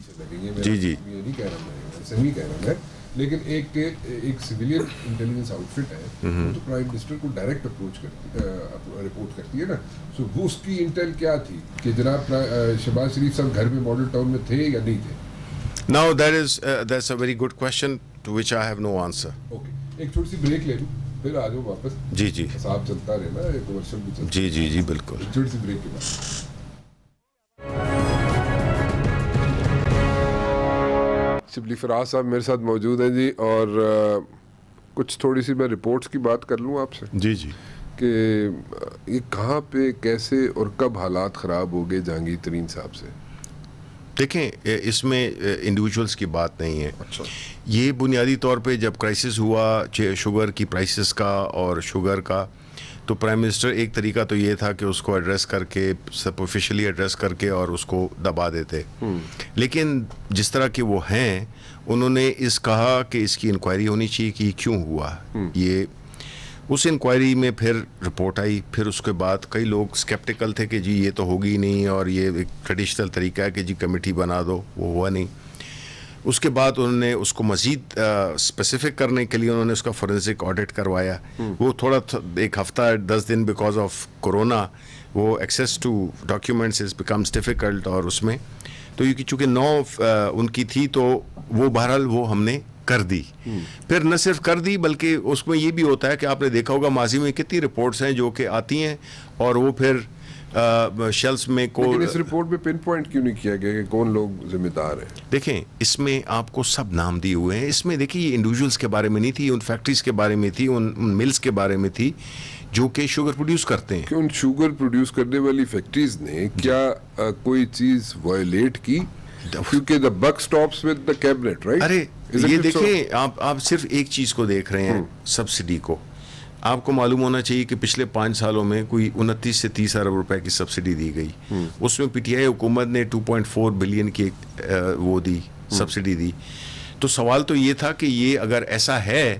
جی جی,
یہ نہیں کہہ رہا میں, ایسے نہیں کہہ رہا میں, لیکن ایک سویلین انٹیلیجنس آؤٹ فٹ ہے, تو پرائم منسٹر کو ڈائریکٹ رپورٹ کرتی ہے نا, سو وہ اس کی انٹیل کیا تھی کہ جناب شہباز شریف صاحب گھر میں ماڈل ٹاؤن میں تھے یا نہیں تھے؟
Now that's a very good question to which I have no answer.
Okay, ایک چھوٹی سی بریک لے لوں, پھر آ جاؤ واپس.
جی جی,
حساب چلتا رہے نا, ایک ورشن بھی چلتا.
جی جی جی بالکل.
چھوٹی سی بریک کے بعد شبلی فراز صاحب میرے ساتھ موجود ہیں جی, اور کچھ تھوڑی سی میں رپورٹس کی بات کر لوں آپ سے.
جی جی,
کہ یہ کہاں پہ کیسے اور کب حالات خراب ہو گئے جہانگیر ترین صاحب سے؟
دیکھیں اس میں انڈیویجولس کی بات نہیں ہے.
اچھا,
یہ بنیادی طور پہ جب کرائسس ہوا شوگر کی پرائسز کا اور شوگر کا, تو پرائم منسٹر ایک طریقہ تو یہ تھا کہ اس کو ایڈریس کر کے, سپرفیشلی ایڈریس کر کے اور اس کو دبا دیتے, لیکن جس طرح کہ وہ ہیں انہوں نے کہا کہ اس کی انکوائری ہونی چاہیے کہ کیوں ہوا یہ. اس انکوائری میں پھر رپورٹ آئی, پھر اس کے بعد کئی لوگ سکیپٹیکل تھے کہ جی یہ تو ہوگی نہیں, اور یہ ایک ٹریڈیشنل طریقہ ہے کہ جی کمیٹی بنا دو, وہ ہوا نہیں. اس کے بعد انہوں نے اس کو مزید اسپیسیفک کرنے کے لیے انہوں نے اس کا فورینسک آڈٹ کروایا. وہ تھوڑا ایک ہفتہ 10 دن بیکاز آف کورونا وہ access to documents is becomes difficult, اور اس میں تو یہ چونکہ 9 ان کی تھی تو وہ بہرحال وہ ہم نے کر دی. پھر نہ صرف کر دی بلکہ اس میں یہ بھی ہوتا ہے کہ آپ نے دیکھا ہوگا ماضی میں کتنی رپورٹس ہیں جو کہ آتی ہیں اور وہ پھر شیلس میں
لیکن اس رپورٹ میں پن پوائنٹ کیوں نہیں کیا گیا کہ کون لوگ ذمہ دار ہیں؟
دیکھیں اس میں آپ کو سب نام دیے ہوئے ہیں. اس میں دیکھیں یہ انڈیویجولس کے بارے میں نہیں تھی, ان فیکٹریز کے بارے میں تھی, ان ملز کے بارے میں تھی جو کہ شوگر پروڈیوس کرتے ہیں.
کہ ان شوگر پروڈیوس کرنے والی فیکٹریز نے کیا کوئی چیز وائلیٹ کی؟ کیونکہ the buck stops with the cabinet, right?
ارے یہ دیکھیں آپ صرف ایک چیز کو دیکھ رہے ہیں, سبسڈی کو. آپ کو معلوم ہونا چاہیے کہ پچھلے 5 سالوں میں کوئی 29 سے 30 ارب روپے کی سبسڈی دی گئی. اس میں PTI حکومت نے 2.4 بلین کی وہ دی, سبسڈی دی. تو سوال تو یہ تھا کہ یہ اگر ایسا ہے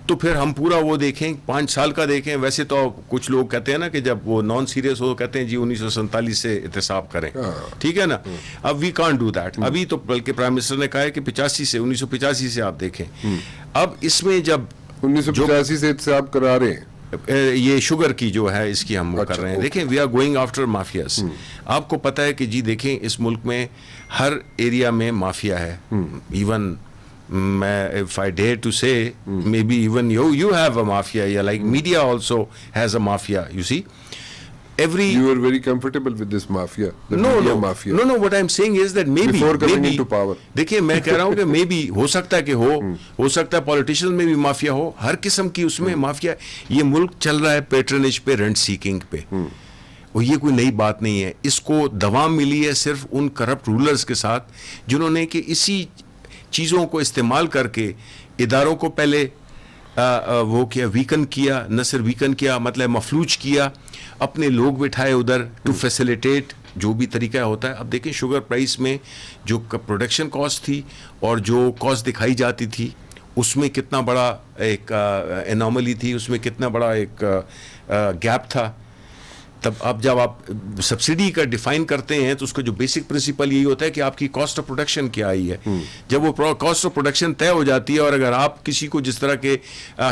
تو پھر ہم پورا وہ دیکھیں, 5 سال کا دیکھیں. ویسے تو کچھ لوگ کہتے ہیں نا کہ جب وہ نان سیریس ہو کہتے ہیں جی 1947 سے احتساب کریں, ٹھیک ہے نا. اب وی کانٹ ڈو دیٹ. ابھی تو بلکہ پرائم منسٹر نے کہا ہے کہ 1985 سے آپ دیکھیں. اب اس میں جب
1985 سے احتساب کرا رہے ہیں,
یہ شوگر کی جو ہے اس کی ہم کر رہے ہیں. دیکھیں we are going after mafias. آپ کو پتہ ہے کہ جی دیکھیں اس ملک میں ہر ایریا میں مافیا ہے. Even if I dare to say maybe even you have a mafia, yeah, like media also has a mafia, you see.
You are very comfortable with this mafia, the media mafia.
No, what I'm saying is that maybe
before coming into power.
دیکھیں میں کہہ رہا ہوں کہ maybe ہو سکتا ہے کہ ہو سکتا ہے پولیٹیشین میں بھی مافیا ہو, ہر قسم کی اس میں مافیا. یہ ملک چل رہا ہے پیٹرنیج پہ, رینٹ سیکنگ پہ, اور یہ کوئی نئی بات نہیں ہے. اس کو دوام ملی ہے صرف ان کرپٹ رولرز کے ساتھ جنہوں نے کہ اسی چیزوں کو استعمال کر کے اداروں کو پہلے وہ کیا, ویکن کیا, نہ صرف ویکن کیا مطلب مفلوج کیا, اپنے لوگ بٹھائے ادھر ٹو فیسیلیٹیٹ جو بھی طریقہ ہوتا ہے. اب دیکھیں شوگر پرائس میں جو پروڈکشن کاسٹ تھی اور جو کاسٹ دکھائی جاتی تھی اس میں کتنا بڑا ایک انوملی تھی, اس میں کتنا بڑا ایک گیپ تھا. تب اب جب آپ سبسڈی کا ڈیفائن کرتے ہیں تو اس کا جو بیسک پرنسپل یہی ہوتا ہے کہ آپ کی کاسٹ آف پروڈکشن کیا آئی ہے. جب وہ کاسٹ آف پروڈکشن طے ہو جاتی ہے, اور اگر آپ کسی کو جس طرح کے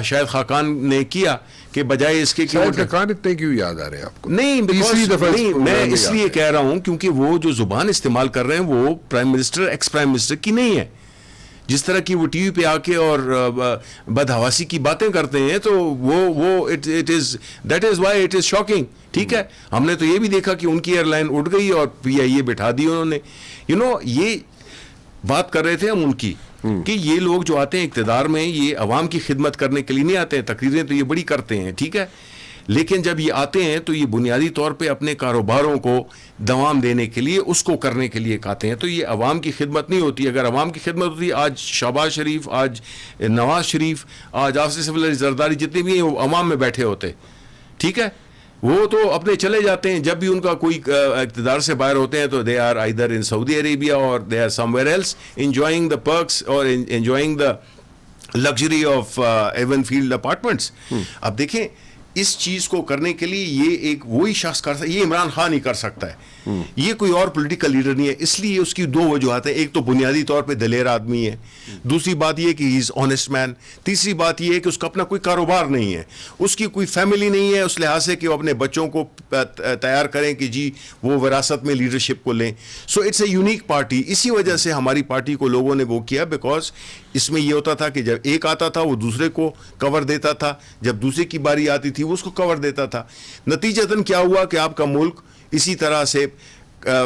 شاید خاقان نے کیا کہ بجائے اس کے
خاقان اتنے کیوں یاد آ رہے ہیں آپ کو؟
نہیں, میں اس لیے کہہ رہا ہوں کیونکہ وہ جو زبان استعمال کر رہے ہیں وہ prime minister ex prime minister کی نہیں ہے. جس طرح کی وہ ٹی وی پہ آ کے اور بدحواسی کی باتیں کرتے ہیں تو وہ that is why it is shocking. ٹھیک ہے, ہم نے تو یہ بھی دیکھا کہ ان کی ایئر لائن اٹھ گئی اور PIA بٹھا دی انہوں نے. یہ بات کر رہے تھے ہم ان کی کہ یہ لوگ جو آتے ہیں اقتدار میں یہ عوام کی خدمت کرنے کے لیے نہیں آتے ہیں. تقریریں تو یہ بڑی کرتے ہیں, ٹھیک ہے, لیکن جب یہ آتے ہیں تو یہ بنیادی طور پہ اپنے کاروباروں کو دوام دینے کے لیے, اس کو کرنے کے لیے آتے ہیں. تو یہ عوام کی خدمت نہیں ہوتی. اگر عوام کی خدمت ہوتی, آج شہباز شریف, آج نواز شریف, آج آصف علی زرداری جتنے بھی ہیں وہ عوام میں بیٹھے ہوتے, ٹھیک ہے. وہ تو اپنے چلے جاتے ہیں, جب بھی ان کا کوئی اقتدار سے باہر ہوتے ہیں تو they are either in Saudi Arabia اور they are somewhere else enjoying the perks اور انجوائنگ دا لگژری آف ایون فیلڈ اپارٹمنٹس. اب دیکھیں اس چیز کو کرنے کے لیے یہ ایک وہی شخص کر سکتا ہے, یہ عمران خان ہی کر سکتا ہے, یہ کوئی اور پولیٹیکل لیڈر نہیں ہے. اس لیے اس کی دو وجوہات ہیں. ایک تو بنیادی طور پہ دلیر آدمی ہے, دوسری بات یہ کہ ہی از آنیسٹ مین, تیسری بات یہ ہے کہ اس کا اپنا کوئی کاروبار نہیں ہے, اس کی کوئی فیملی نہیں ہے اس لحاظ سے کہ وہ اپنے بچوں کو تیار کریں کہ جی وہ وراثت میں لیڈرشپ کو لیں. So it's a unique party. اسی وجہ سے ہماری پارٹی کو لوگوں نے وہ کیا, بیکاز اس میں یہ ہوتا تھا کہ جب ایک آتا تھا وہ دوسرے کو کور دیتا تھا, جب دوسرے کی باری آتی تھی وہ اس کو کور دیتا تھا. نتیجتاً کیا ہوا کہ آپ کا ملک اسی طرح سے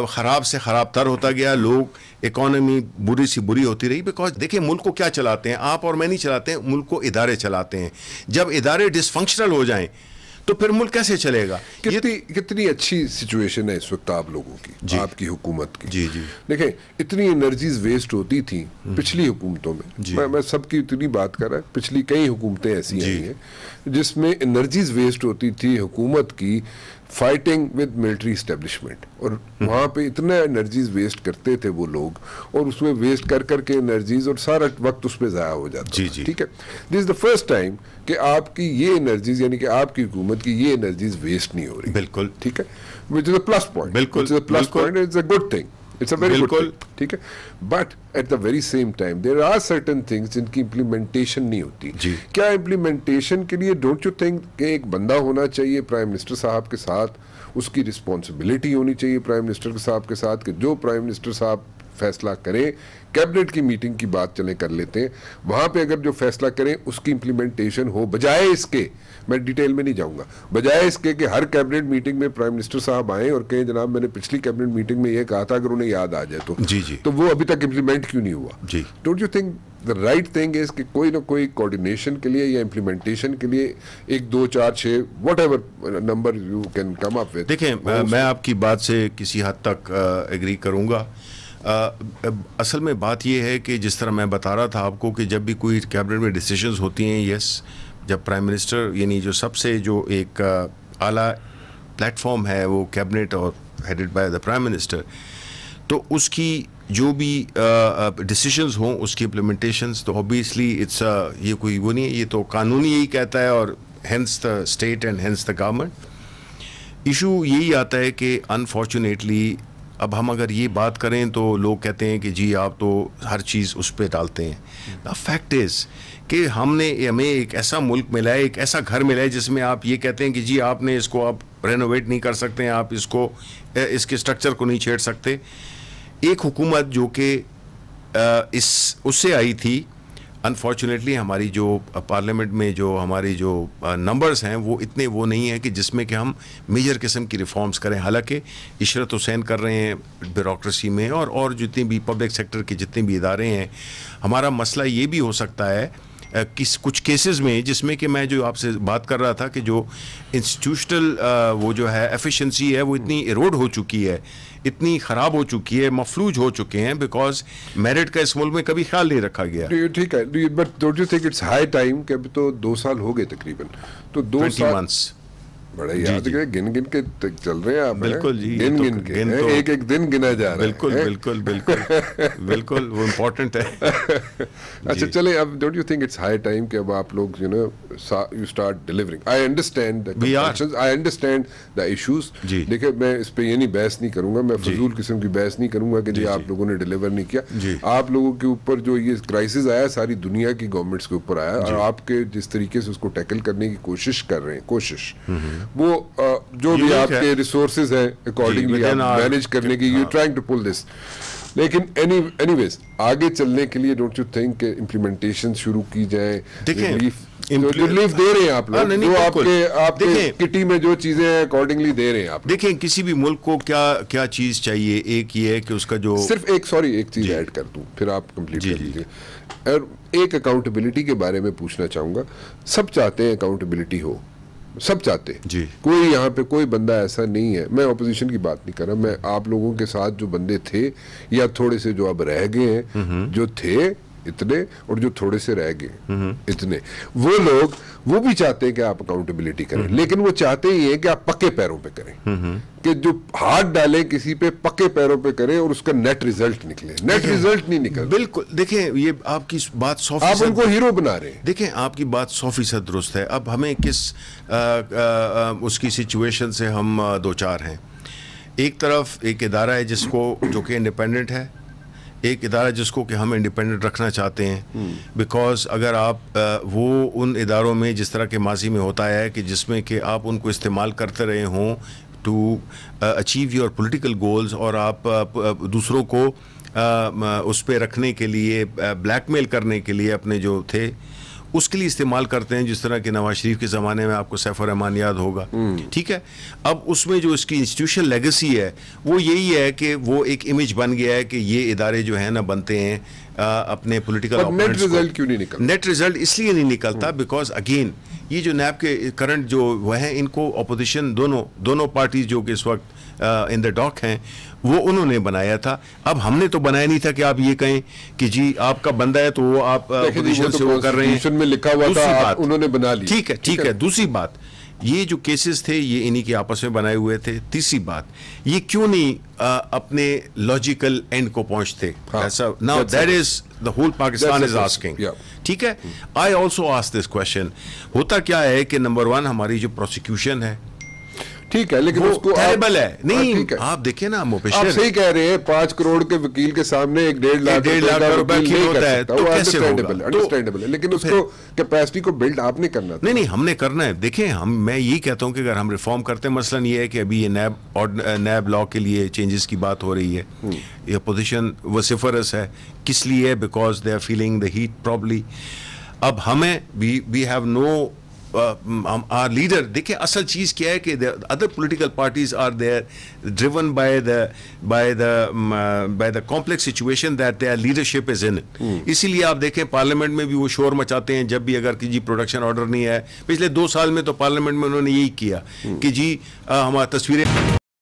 خراب سے خراب تر ہوتا گیا. لوگ اکانومی بری سی بری ہوتی رہی. بیکاز دیکھیں ملک کو کیا چلاتے ہیں, آپ اور میں نہیں چلاتے ہیں, ملک کو ادارے چلاتے ہیں. جب ادارے ڈس فنکشنل ہو جائیں تو پھر ملک کیسے چلے گا.
کتنی اچھی سچویشن ہے اس وقت آپ لوگوں کی, آپ کی حکومت کی.
جی جی
دیکھیں اتنی انرجیز ویسٹ ہوتی تھیں پچھلی حکومتوں میں, میں سب کی اتنی بات کر رہا ہوں, پچھلی کئی حکومتیں ایسی آئی ہیں جس میں انرجیز ویسٹ ہوتی تھی حکومت کی فائٹنگ ود ملٹری اسٹیبلشمنٹ, اور وہاں پہ اتنا انرجیز ویسٹ کرتے تھے وہ لوگ, اور اس میں ویسٹ کر کر کے انرجیز اور سارا وقت اس پہ ضائع ہو جاتا. ٹھیک ہے, دس از دا فرسٹ ٹائم کہ آپ کی یہ انرجیز یعنی کہ آپ کی حکومت کی یہ انرجیز ویسٹ نہیں ہو رہی.
بالکل
ٹھیک ہے, which is a plus point.
بالکل
plus point, it's a good thing, it's a very good thing. ٹھیک ہے, but at the very same time there are certain things جن کی امپلیمنٹیشن نہیں ہوتی. کیا امپلیمنٹیشن کے لیے ڈونٹ یو تھنک کہ ایک بندہ ہونا چاہیے پرائم منسٹر صاحب کے ساتھ, اس کی رسپانسبلٹی ہونی چاہیے پرائم منسٹر صاحب کے ساتھ کہ جو پرائم منسٹر صاحب فیصلہ کریں, کیبنٹ کی میٹنگ کی بات چلیں کر لیتے ہیں, وہاں پہ اگر جو فیصلہ کریں اس کی امپلیمنٹیشن ہو, بجائے اس کے, میں ڈیٹیل میں نہیں جاؤں گا, بجائے اس کے کہ ہر کیبنٹ میٹنگ میں پرائم منسٹر صاحب آئیں اور کہیں جناب میں نے پچھلی کیبنٹ میٹنگ میں یہ کہا تھا, اگر انہیں یاد آ جائے تو وہ ابھی تک امپلیمنٹ کیوں نہیں ہوا. Don't you think the right thing is کہ کوئی نہ کوئی کوارڈینیشن کے لیے یا امپلیمنٹیشن کے لیے 1 2 4 6 whatever number you can come up with.
دیکھیں میں آپ کی بات سے کسی حد تک ایگری کروں گا. اصل میں بات یہ ہے کہ جس طرح میں بتا رہا تھا آپ کو کہ جب بھی کوئی کیبنٹ میں ڈیسیجنز ہوتی ہیں, یس, جب پرائم منسٹر یعنی جو سب سے جو ایک اعلیٰ پلیٹ فارم ہے وہ کیبنٹ اور headed by the prime minister, تو اس کی جو بھی ڈیسیجنز ہوں اس کی امپلیمنٹیشنز تو اوبیسلی اٹس یہ کوئی وہ نہیں ہے, یہ تو قانون یہی کہتا ہے, اور hence the state and hence the government. Issue یہی آتا ہے کہ انفارچونیٹلی اب ہم اگر یہ بات کریں تو لوگ کہتے ہیں کہ جی آپ تو ہر چیز اس پہ ڈالتے ہیں. دا فیکٹ از کہ ہمیں ایک ایسا ملک ملا ہے, ایک ایسا گھر ملا ہے جس میں آپ یہ کہتے ہیں کہ جی آپ نے اس کو آپ رینوویٹ نہیں کر سکتے ہیں, آپ اس کے اسٹرکچر کو نہیں چھیڑ سکتے. ایک حکومت جو کہ اس سے آئی تھی, انفارچونیٹلی ہماری جو پارلیمنٹ میں جو ہماری جو نمبرز ہیں وہ اتنے وہ نہیں ہیں کہ جس میں کہ ہم میجر قسم کی ریفارمز کریں. حالانکہ عشرت حسین کر رہے ہیں بیوروکریسی میں, اور جتنے بھی پبلک سیکٹر کے جتنے بھی ادارے ہیں. ہمارا مسئلہ یہ بھی ہو سکتا ہے کچھ کیسز میں جس میں کہ میں جو آپ سے بات کر رہا تھا کہ جو انسٹیٹیوشنل وہ جو ہے ایفیشنسی ہے وہ اتنی ایروڈ ہو چکی ہے, اتنی خراب ہو چکی ہے, مفلوج ہو چکے ہیں, بیکاز میرٹ کا اس ملک میں کبھی خیال نہیں رکھا گیا.
ٹھیک ہے, but don't you think it's high time کہ ابھی تو 2 سال ہو گئے تقریباً, تو 2 سال بڑے یاد کے گن گن کے چل رہے ہیں آپ.
بالکل جی,
گن گن کے ایک ایک دن گنا جا رہا ہے.
بالکل بالکل بالکل بالکل وہ امپورٹنٹ ہے.
اچھا چلیں, اب don't you think it's high time کہ اب آپ لوگ you start delivering. I understand the issues. دیکھیں میں اس پہ یہ نہیں بحث نہیں کروں گا, میں فضول قسم کی بحث نہیں کروں گا کہ جی آپ لوگوں نے ڈیلیور نہیں کیا. آپ لوگوں کے اوپر جو یہ کرائسس آیا ساری دنیا کی گورنمنٹس کے اوپر آیا, اور آپ کے جس طریقے سے اس کو ٹیکل کرنے کی کوشش کر رہے ہیں, وہ جو بھی آپ کے ریسورسز ہیں اکارڈنگلی آپ مینیج کرنے کی, یو ٹرائنگ ٹو پل دس. لیکن اینی ویز آگے چلنے کے لیے ڈونٹ یو تھنک کہ امپلیمنٹیشن شروع کی جائیں, ریلیف ریلیف دے رہے ہیں آپ لوگ, جو آپ کے کٹی میں جو چیزیں ہیں اکارڈنگلی دے رہے ہیں آپ.
دیکھیں کسی بھی ملک کو کیا چیز چاہیے, ایک یہ ہے کہ اس کا جو
صرف ایک چیز ایڈ کر دوں پھر آپ کمپلیٹ کر لیجیے. اور ایک اکاؤنٹیبلٹی کے بارے میں پوچھنا چاہوں گا. سب چاہتے ہیں اکاؤنٹیبلٹی ہو, سب چاہتے ہیں
جی.
کوئی یہاں پہ کوئی بندہ ایسا نہیں ہے, میں اپوزیشن کی بات نہیں کر رہا, میں آپ لوگوں کے ساتھ جو بندے تھے یا تھوڑے سے جو اب رہ گئے ہیں, جو تھے اتنے اور جو تھوڑے سے رہ گئے اتنے, وہ لوگ وہ بھی چاہتے ہیں کہ آپ اکاؤنٹیبلٹی کریں, لیکن وہ چاہتے ہی ہیں کہ آپ پکے پیروں پہ کریں, کہ جو ہاتھ ڈالیں کسی پہ پکے پیروں پہ کریں اور اس کا نیٹ ریزلٹ نکلے. نیٹ ریزلٹ نہیں نکل.
بالکل. دیکھیں یہ آپ کی بات 100%,
آپ ان کو ہیرو بنا رہے ہیں.
دیکھیں آپ کی بات 100% درست ہے. اب ہمیں کس اس کی سچویشن سے ہم دو چار ہیں. ایک طرف ایک ادارہ ہے جس کو جو کہ انڈیپینڈنٹ ہے, ایک ادارہ جس کو کہ ہم انڈیپینڈنٹ رکھنا چاہتے ہیں, بیکاز اگر آپ وہ ان اداروں میں جس طرح کے ماضی میں ہوتا ہے کہ جس میں کہ آپ ان کو استعمال کرتے رہے ہوں to achieve your political goals, اور آپ دوسروں کو اس پہ رکھنے کے لیے, بلیک میل کرنے کے لیے اپنے جو تھے اس کے لیے استعمال کرتے ہیں, جس طرح کہ نواز شریف کے زمانے میں آپ کو سیف الرحمان یاد ہوگا. ٹھیک ہے, اب اس میں جو اس کی انسٹیٹیوشن لیگیسی ہے وہ یہی ہے کہ وہ ایک امیج بن گیا ہے کہ یہ ادارے جو ہیں نا بنتے ہیں اپنے پولیٹیکل.
نیٹ ریزلٹ کیوں نہیں نکلتا؟
نیٹ ریزلٹ اس لیے نہیں نکلتا بیکاز اگین یہ جو نیب کے کرنٹ جو وہ ہیں, ان کو اپوزیشن دونوں پارٹیز جو کہ اس وقت ان دا ڈاک ہیں وہ انہوں نے بنایا تھا. اب ہم نے تو بنایا نہیں تھا کہ آپ یہ کہیں کہ جی آپ کا بندہ ہے تو وہ آپ اپوزیشن سے وہ کر رہے ہیں,
میں لکھا ہوا تھا انہوں نے بنا لی.
ٹھیک ہے. دوسری بات, یہ جو کیسز تھے یہ انہی کے آپس میں بنائے ہوئے تھے. تیسری بات, یہ کیوں نہیں اپنے لاجیکل اینڈ کو پہنچتے؟ ایسا now that is the whole Pakistan is asking. ٹھیک ہے. I also ask this question. ہوتا کیا ہے کہ نمبر 1 ہماری جو پروسیکیوشن ہے
ٹھیک ہے, لیکن اس کو
ٹیریبل ہے. نہیں آپ دیکھیں نا,
آپ صحیح کہہ رہے ہیں, 5 کروڑ کے وکیل کے سامنے 1.5 لاکھ روپے ہوتا ہے تو کیسے انڈرسٹینڈیبل ہے, لیکن اس کو کیپیسٹی کو بلڈ آپ نے کرنا.
نہیں ہم نے کرنا ہے. دیکھیں میں یہی کہتا ہوں کہ اگر ہم ریفارم کرتے ہیں, مثلاً یہ ہے کہ ابھی یہ نیب لا کے لیے چینجز کی بات ہو رہی ہے, یہ اپوزیشن وسیفرس ہے. کس لیے؟ Because they are feeling the heat probably. اب ہمیں we have no our leader. دیکھیں اصل چیز کیا ہے کہ other political parties are there driven by the complex situation that their leadership is in. اسی لیے آپ دیکھیں پارلیمنٹ میں بھی وہ شور مچاتے ہیں جب بھی اگر کہ جی پروڈکشن آرڈر نہیں ہے. پچھلے 2 سال میں تو پارلیمنٹ میں انہوں نے یہی کیا کہ جی ہمارا تصویریں